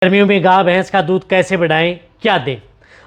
गर्मियों में गाय भैंस का दूध कैसे बढ़ाएं, क्या दें।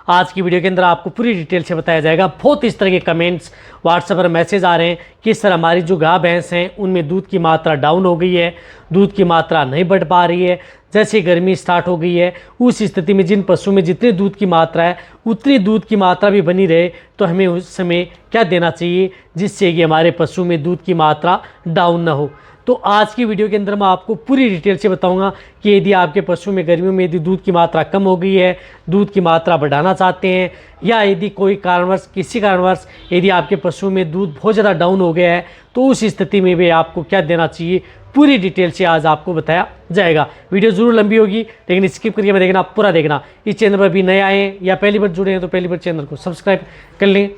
आज की वीडियो के अंदर आपको पूरी डिटेल से बताया जाएगा। बहुत इस तरह के कमेंट्स व्हाट्सएप पर मैसेज आ रहे हैं कि सर हमारी जो गाय भैंस हैं उनमें दूध की मात्रा डाउन हो गई है, दूध की मात्रा नहीं बढ़ पा रही है। जैसे गर्मी स्टार्ट हो गई है उस स्थिति में जिन पशुओं में जितने दूध की मात्रा है उतनी दूध की मात्रा भी बनी रहे तो हमें उस समय क्या देना चाहिए जिससे कि हमारे पशु में दूध की मात्रा डाउन ना हो। तो आज की वीडियो के अंदर मैं आपको पूरी डिटेल से बताऊंगा कि यदि आपके पशु में गर्मियों में यदि दूध की मात्रा कम हो गई है, दूध की मात्रा बढ़ाना चाहते हैं, या यदि कोई कारणवश किसी कारणवश यदि आपके पशु में दूध बहुत ज़्यादा डाउन हो गया है तो उस स्थिति में भी आपको क्या देना चाहिए, पूरी डिटेल से आज आपको बताया जाएगा। वीडियो ज़रूर लंबी होगी लेकिन स्किप करके मैं देखना, पूरा देखना। इस चैनल पर भी नए आए हैं या पहली बार जुड़े हैं तो पहली बार चैनल को सब्सक्राइब कर लें,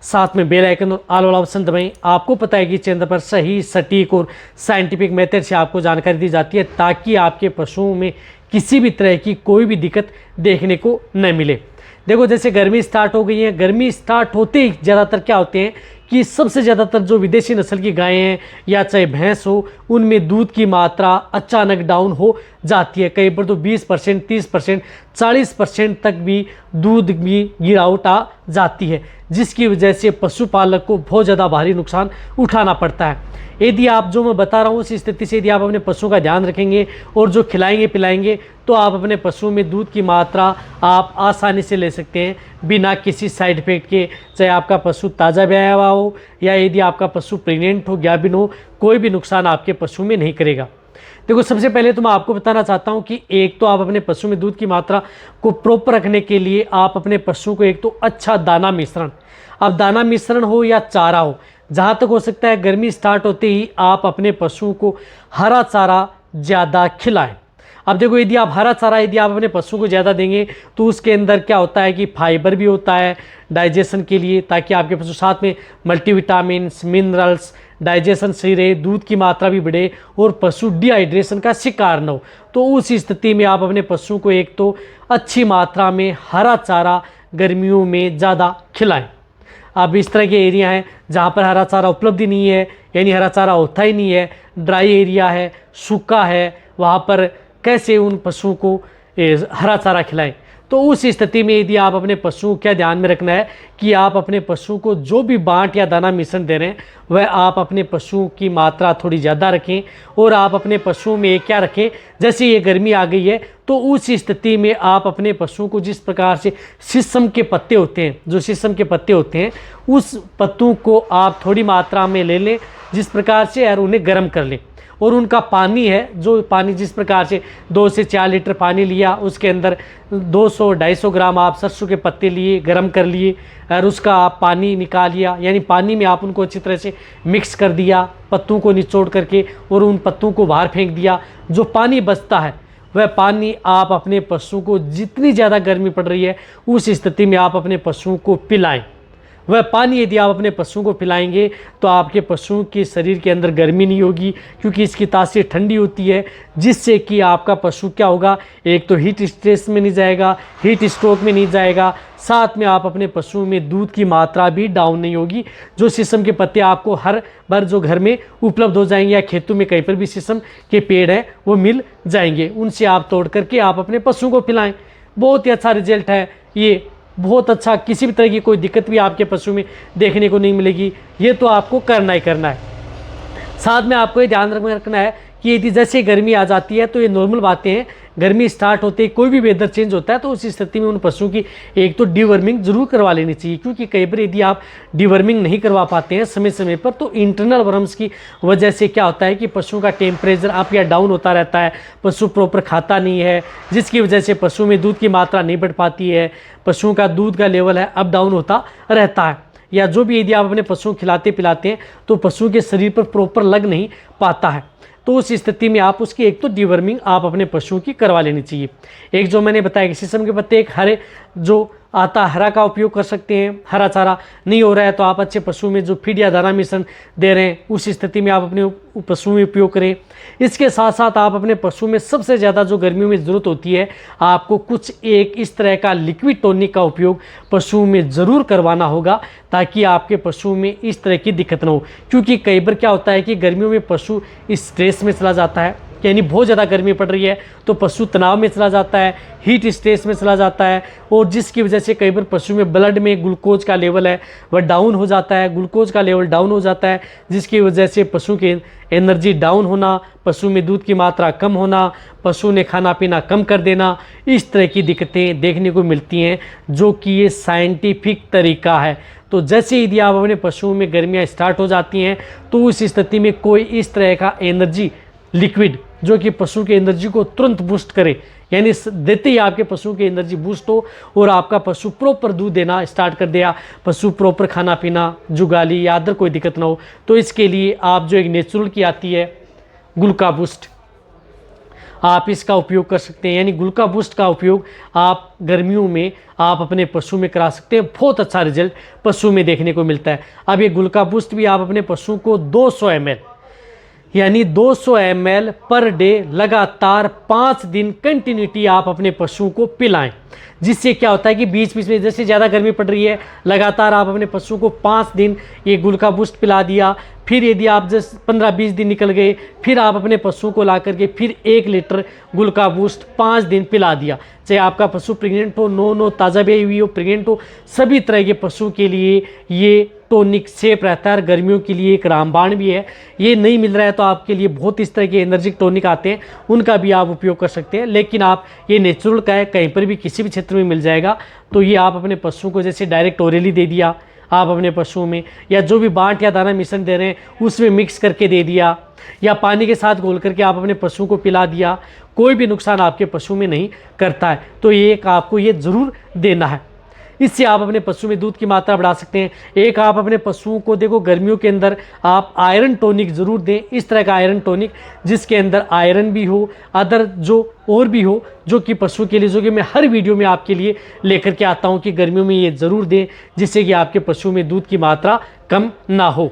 साथ में बेल आइकन और ऑल वाला ऑप्शन दबाएं। आपको पता है कि चैनल पर सही, सटीक और साइंटिफिक मेथड से आपको जानकारी दी जाती है ताकि आपके पशुओं में किसी भी तरह की कोई भी दिक्कत देखने को न मिले। देखो जैसे गर्मी स्टार्ट हो गई है, गर्मी स्टार्ट होते ही ज़्यादातर क्या होते हैं कि सबसे ज़्यादातर जो विदेशी नस्ल की गायें हैं या चाहे भैंस हो उनमें दूध की मात्रा अचानक डाउन हो जाती है। कई बार तो 20%, 30%, 40% तक भी दूध की गिरावट आ जाती है, जिसकी वजह से पशुपालक को बहुत ज़्यादा भारी नुकसान उठाना पड़ता है। यदि आप जो मैं बता रहा हूँ उस स्थिति से यदि आप अपने पशुओं का ध्यान रखेंगे और जो खिलाएंगे पिलाएंगे तो आप अपने पशुओं में दूध की मात्रा आप आसानी से ले सकते हैं बिना किसी साइड इफेक्ट के। चाहे आपका पशु ताज़ा ब्याया हुआ हो या यदि आपका पशु प्रेग्नेंट हो, गाभिन हो, कोई भी नुकसान आपके पशु में नहीं करेगा। देखो सबसे पहले तो मैं आपको बताना चाहता हूं कि एक तो आप अपने पशु में दूध की मात्रा को प्रॉपर रखने के लिए आप अपने पशु को एक तो अच्छा दाना मिश्रण, अब दाना मिश्रण हो या चारा हो, जहां तक हो सकता है गर्मी स्टार्ट होते ही आप अपने पशुओं को हरा चारा ज़्यादा खिलाएं। अब देखो यदि आप हरा चारा यदि आप अपने पशु को ज़्यादा देंगे तो उसके अंदर क्या होता है कि फाइबर भी होता है डाइजेशन के लिए, ताकि आपके पशु साथ में मल्टीविटामिन्स, मिनरल्स, डाइजेशन सही रहे, दूध की मात्रा भी बढ़े और पशु डिहाइड्रेशन का शिकार न हो। तो उस स्थिति में आप अपने पशु को एक तो अच्छी मात्रा में हरा चारा गर्मियों में ज़्यादा खिलाएं। अब इस तरह के एरिया हैं जहाँ पर हरा चारा उपलब्ध ही नहीं है, यानी हरा चारा होता ही नहीं है, ड्राई एरिया है, सूखा है, वहाँ पर कैसे उन पशुओं को हरा चारा खिलाएं। तो उस स्थिति में यदि आप अपने पशुओं क्या ध्यान में रखना है कि आप अपने पशुओं को जो भी बांट या दाना मिश्रण दे रहे हैं वह आप अपने पशुओं की मात्रा थोड़ी ज़्यादा रखें और आप अपने पशुओं में क्या रखें, जैसे ये गर्मी आ गई है तो उस स्थिति में आप अपने पशुओं को जिस प्रकार से शीशम के पत्ते होते हैं, जो शीशम के पत्ते होते हैं उस पत्तों को आप थोड़ी मात्रा में ले लें जिस प्रकार से और उन्हें गर्म कर लें। और उनका पानी है, जो पानी जिस प्रकार से 2 से 4 लीटर पानी लिया उसके अंदर 200-250 ग्राम आप सरसों के पत्ते लिए, गरम कर लिए और उसका आप पानी निकाल लिया, यानी पानी में आप उनको अच्छी तरह से मिक्स कर दिया पत्तों को निचोड़ करके और उन पत्तों को बाहर फेंक दिया। जो पानी बचता है वह पानी आप अपने पशु को, जितनी ज़्यादा गर्मी पड़ रही है उस स्थिति में आप अपने पशुओं को पिलाएं। वह पानी यदि आप अपने पशुओं को पिलाएंगे तो आपके पशुओं के शरीर के अंदर गर्मी नहीं होगी क्योंकि इसकी तासीर ठंडी होती है, जिससे कि आपका पशु क्या होगा, एक तो हीट स्ट्रेस में नहीं जाएगा, हीट स्ट्रोक में नहीं जाएगा, साथ में आप अपने पशुओं में दूध की मात्रा भी डाउन नहीं होगी। जो शीशम के पत्ते आपको हर बार जो घर में उपलब्ध हो जाएंगे या खेतों में कहीं पर भी शीशम के पेड़ हैं वो मिल जाएंगे, उनसे आप तोड़ करके आप अपने पशुओं को पिलाएं। बहुत ही अच्छा रिजल्ट है ये, बहुत अच्छा, किसी भी तरह की कोई दिक्कत भी आपके पशु में देखने को नहीं मिलेगी। ये तो आपको करना ही करना है। साथ में आपको ये ध्यान रखना है कि यदि जैसे गर्मी आ जाती है तो ये नॉर्मल बातें हैं, गर्मी स्टार्ट होते ही कोई भी वेदर चेंज होता है तो उस स्थिति में उन पशुओं की एक तो डिवर्मिंग जरूर करवा लेनी चाहिए, क्योंकि कई बार यदि आप डिवर्मिंग नहीं करवा पाते हैं समय समय पर तो इंटरनल वर्म्स की वजह से क्या होता है कि पशुओं का टेम्परेचर अप या डाउन होता रहता है, पशु प्रॉपर खाता नहीं है, जिसकी वजह से पशु में दूध की मात्रा नहीं बढ़ पाती है, पशुओं का दूध का लेवल है अप डाउन होता रहता है, या जो भी यदि आप अपने पशुओं खिलाते पिलाते हैं तो पशुओं के शरीर पर प्रॉपर लग नहीं पाता है। तो उस स्थिति में आप उसकी एक तो डिवर्मिंग आप अपने पशुओं की करवा लेनी चाहिए। एक जो मैंने बताया कि शीशम के पत्ते, एक हरे जो आता हरा का उपयोग कर सकते हैं। हरा चारा नहीं हो रहा है तो आप अच्छे पशु में जो फीड या दाना मिश्रण दे रहे हैं उस स्थिति में आप अपने पशु में उपयोग करें। इसके साथ साथ आप अपने पशु में सबसे ज़्यादा जो गर्मियों में ज़रूरत होती है आपको कुछ एक इस तरह का लिक्विड टॉनिक का उपयोग पशुओं में ज़रूर करवाना होगा ताकि आपके पशु में इस तरह की दिक्कत ना हो। क्योंकि कई बार क्या होता है कि गर्मियों में पशु स्ट्रेस में चला जाता है, यानी बहुत ज़्यादा गर्मी पड़ रही है तो पशु तनाव में चला जाता है, हीट स्ट्रेस में चला जाता है, और जिसकी वजह से कई बार पशु में ब्लड में ग्लूकोज का लेवल है वह डाउन हो जाता है, ग्लूकोज का लेवल डाउन हो जाता है, जिसकी वजह से पशु की एनर्जी डाउन होना, पशु में दूध की मात्रा कम होना, पशु ने खाना पीना कम कर देना, इस तरह की दिक्कतें देखने को मिलती हैं, जो कि ये साइंटिफिक तरीका है। तो जैसे यदि आप अपने पशुओं में गर्मियाँ स्टार्ट हो जाती हैं तो उस स्थिति में कोई इस तरह का एनर्जी लिक्विड जो कि पशु की एनर्जी को तुरंत बूस्ट करे, यानी देते ही आपके पशु की एनर्जी बूस्ट हो और आपका पशु प्रॉपर दूध देना स्टार्ट कर दिया, पशु प्रॉपर खाना पीना, जुगाली या अदर कोई दिक्कत ना हो, तो इसके लिए आप जो एक नेचुरल की आती है ग्लूका बूस्ट, आप इसका उपयोग कर सकते हैं। यानी ग्लूका बूस्ट का उपयोग आप गर्मियों में आप अपने पशु में करा सकते हैं, बहुत अच्छा रिजल्ट पशु में देखने को मिलता है। अब ये ग्लूका बूस्ट भी आप अपने पशु को 200 ml यानी 200 ml पर डे लगातार 5 दिन कंटिन्यूटी आप अपने पशु को पिलाएं, जिससे क्या होता है कि बीच बीच में जैसे ज़्यादा गर्मी पड़ रही है लगातार आप अपने पशु को 5 दिन ये ग्लूका बूस्ट पिला दिया, फिर यदि आप जैसे 15-20 दिन निकल गए फिर आप अपने पशु को ला करके फिर 1 लीटर ग्लूका बूस्ट 5 दिन पिला दिया, चाहे आपका पशु प्रेग्नेंट हो, नॉन हो, ताज़ा ब्याई हुई हो, प्रेग्नेंट हो, सभी तरह के पशु के लिए ये टॉनिक सेफ रहता है। गर्मियों के लिए एक रामबाण भी है, ये नहीं मिल रहा है तो आपके लिए बहुत इस तरह के एनर्जिक टॉनिक आते हैं, उनका भी आप उपयोग कर सकते हैं। लेकिन आप ये नेचुरल का है, कहीं पर भी किसी भी क्षेत्र में मिल जाएगा, तो ये आप अपने पशु को जैसे डायरेक्ट ओरली दे दिया आप अपने पशुओं में, या जो भी बांट या दाना मिश्रण दे रहे हैं उसमें मिक्स करके दे दिया, या पानी के साथ घोल करके आप अपने पशु को पिला दिया, कोई भी नुकसान आपके पशु में नहीं करता है। तो ये आपको ये ज़रूर देना है, इससे आप अपने पशु में दूध की मात्रा बढ़ा सकते हैं। एक आप अपने पशुओं को देखो गर्मियों के अंदर आप आयरन टॉनिक ज़रूर दें, इस तरह का आयरन टॉनिक जिसके अंदर आयरन भी हो, अदर जो और भी हो, जो कि पशु के लिए, जो कि मैं हर वीडियो में आपके लिए लेकर के आता हूं कि गर्मियों में ये ज़रूर दें, जिससे कि आपके पशु में दूध की मात्रा कम ना हो।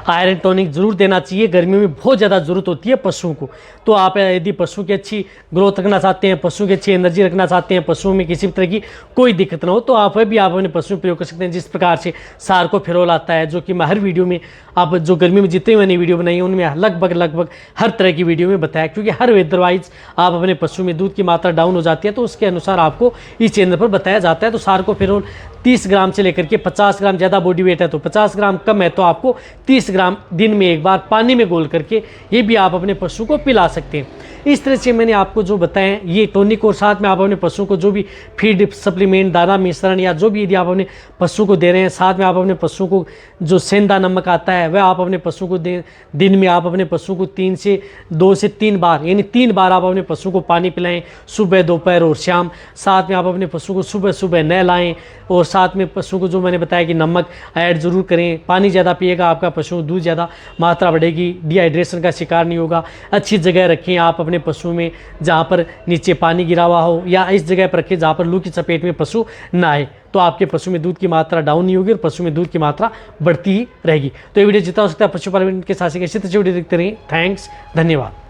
आयरन टॉनिक जरूर देना चाहिए, गर्मियों में बहुत ज़्यादा ज़रूरत होती है पशुओं को। तो आप यदि पशु की अच्छी ग्रोथ रखना चाहते हैं, पशु की अच्छी एनर्जी रखना चाहते हैं, पशुओं में किसी भी तरह की कोई दिक्कत ना हो, तो आप भी आप अपने पशु में प्रयोग कर सकते हैं। जिस प्रकार से सार्कोफेरोल आता है, जो कि मैं हर वीडियो में आप जो गर्मी में जितने मैंने वीडियो बनाई है उनमें लगभग हर तरह की वीडियो में बताया, क्योंकि हर वेदर वाइज आप अपने पशु में दूध की मात्रा डाउन हो जाती है तो उसके अनुसार आपको इस चैनल पर बताया जाता है। तो सार्कोफेरोल 30 ग्राम से लेकर के 50 ग्राम, ज़्यादा बॉडी वेट है तो 50 ग्राम, कम है तो आपको 30 ग्राम दिन में एक बार पानी में घोल करके ये भी आप अपने पशु को पिला सकते हैं। इस तरह से मैंने आपको जो बताएं ये टॉनिक, और साथ में आप अपने पशु को जो भी फीड सप्लीमेंट, दाना मिश्रण या जो भी यदि आप अपने पशु को दे रहे हैं, साथ में आप अपने पशु को जो सेंधा नमक आता है वह आप अपने पशु को दें। दिन में आप अपने पशु को 2 से 3 बार यानी 3 बार आप अपने पशु को पानी पिलाएं, सुबह, दोपहर और शाम। साथ में आप अपने पशु को सुबह सुबह नहलाएं, और साथ में पशु को जो मैंने बताया कि नमक ऐड जरूर करें। पानी ज़्यादा पिएगा आपका पशु, दूध ज़्यादा मात्रा बढ़ेगी, डिहाइड्रेशन का शिकार नहीं होगा। अच्छी जगह रखें आप अपने पशु में जहाँ पर नीचे पानी गिरा हुआ हो, या इस जगह पर रखें जहाँ पर लू की चपेट में पशु ना आए, तो आपके पशु में दूध की मात्रा डाउन नहीं होगी और पशु में दूध की मात्रा बढ़ती ही रहेगी। तो ये वीडियो जितना हो सकता है पशुपालन के साथ इसी तरह वीडियो देखते रहिए। थैंक्स, धन्यवाद।